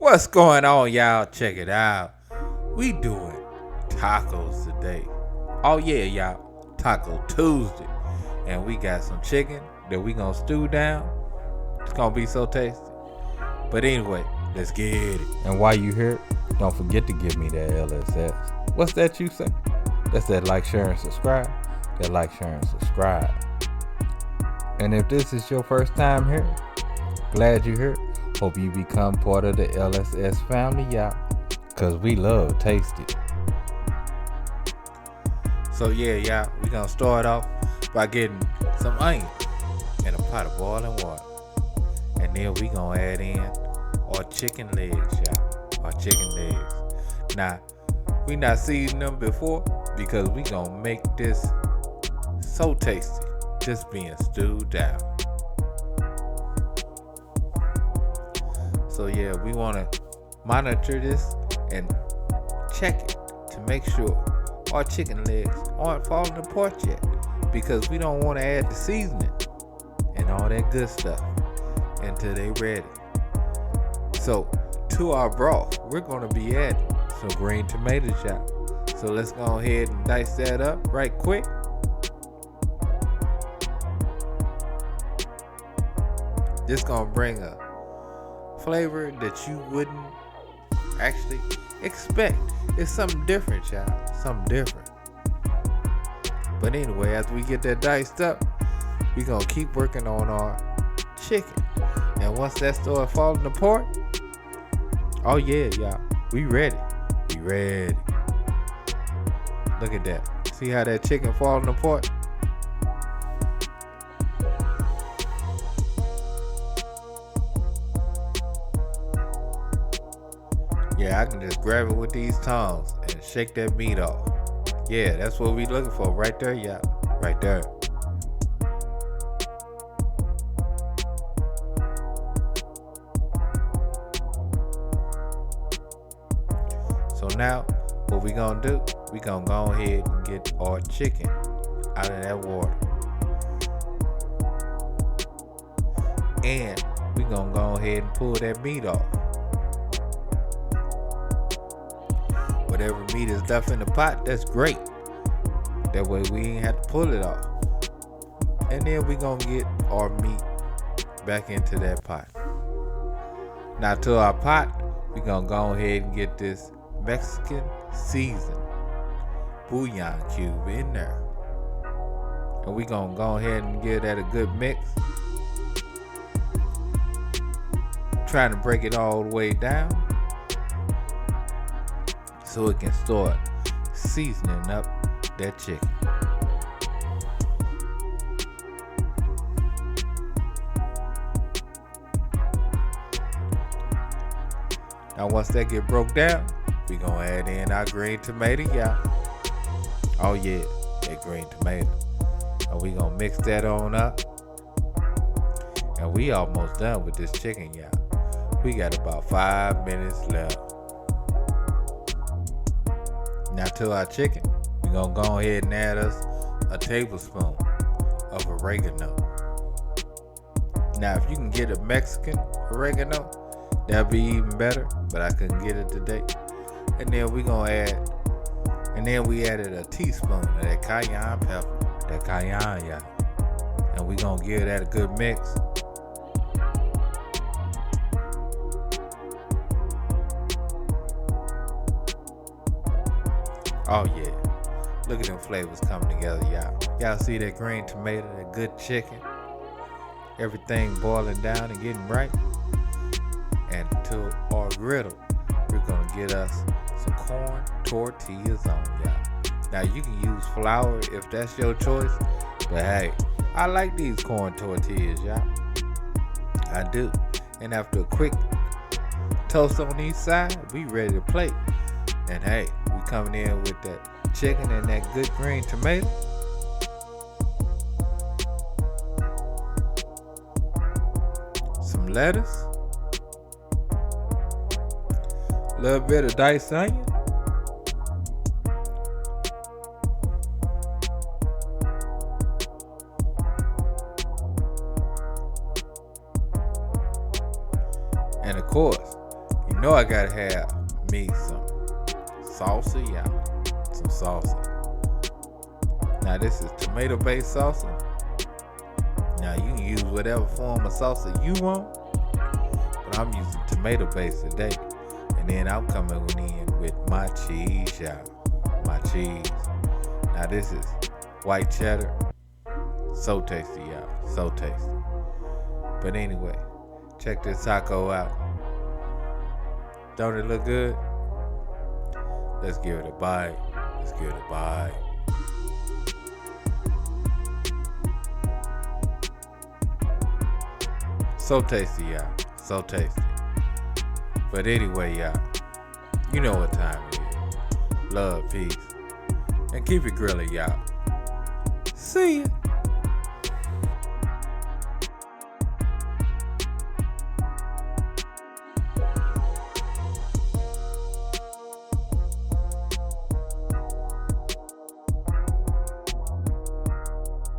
What's going on, y'all? Check it out. We doing tacos today. Oh yeah, y'all. Taco Tuesday. And we got some chicken that we gonna stew down. It's gonna be so tasty. But anyway, let's get it. And while you here, don't forget to give me that LSS. What's that you say? That's that like, share, and subscribe. That like, share, and subscribe. And if this is your first time here, glad you're here. Hope you become part of the LSS family, y'all. Cause we love tasty. So yeah, y'all, we gonna start off by getting some onion in a pot of boiling water. And then we gonna add in our chicken legs, y'all. Our chicken legs. Now, we not seasoning them before because we gonna make this so tasty. Just being stewed down. So yeah, we want to monitor this and check it to make sure our chicken legs aren't falling apart yet, because we don't want to add the seasoning and all that good stuff until they ready. So to our broth, we're going to be adding some green tomatoes, y'all. So let's go ahead and dice that up right quick. This gonna bring a flavor that you wouldn't actually expect. It's something different, y'all. Something different. But anyway, as we get that diced up, we gonna keep working on our chicken. And once that starts falling apart, oh yeah, y'all, we ready. We ready. Look at that. See how that chicken falling apart? Yeah, I can just grab it with these tongs and shake that meat off. Yeah, that's what we looking for right there, yeah. Right there. So now, what we gonna do, we gonna go ahead and get our chicken out of that water. And we gonna go ahead and pull that meat off. Whatever meat is left in the pot, that's great. That way we ain't have to pull it off. And then we gonna get our meat back into that pot. Now to our pot, we gonna go ahead and get this Mexican seasoned bouillon cube in there. And we gonna go ahead and give that a good mix. Trying to break it all the way down, so it can start seasoning up that chicken. Now once that get broke down, we gonna add in our green tomato, y'all. Oh yeah, that green tomato. And we gonna mix that on up. And we almost done with this chicken, y'all. We got about 5 minutes left. Now to our chicken, we're gonna go ahead and add us a tablespoon of oregano. Now if you can get a Mexican oregano, that'd be even better, but I couldn't get it today. And then we added a teaspoon of that cayenne pepper, that cayenne, y'all. And we gonna give that a good mix. Oh yeah, look at them flavors coming together, y'all. Y'all see that green tomato, that good chicken, everything boiling down and getting right. And to our griddle, we're gonna get us some corn tortillas on, y'all. Now you can use flour if that's your choice, but hey, I like these corn tortillas, y'all. I do. And after a quick toast on each side, we ready to plate. And hey, we coming in with that chicken and that good green tomato. Some lettuce. A little bit of diced onion. And of course, you know I gotta have me some salsa, y'all. Some salsa. Now this is tomato-based salsa. Now you can use whatever form of salsa you want, but I'm using tomato-based today. And then I'm coming in with my cheese, y'all. My cheese. Now this is white cheddar. So tasty, y'all. So tasty. But anyway, check this taco out. Don't it look good? Let's give it a bite. Let's give it a bite. So tasty, y'all. So tasty. But anyway, y'all, you know what time it is. Love, peace, and keep it grilling, y'all. See ya.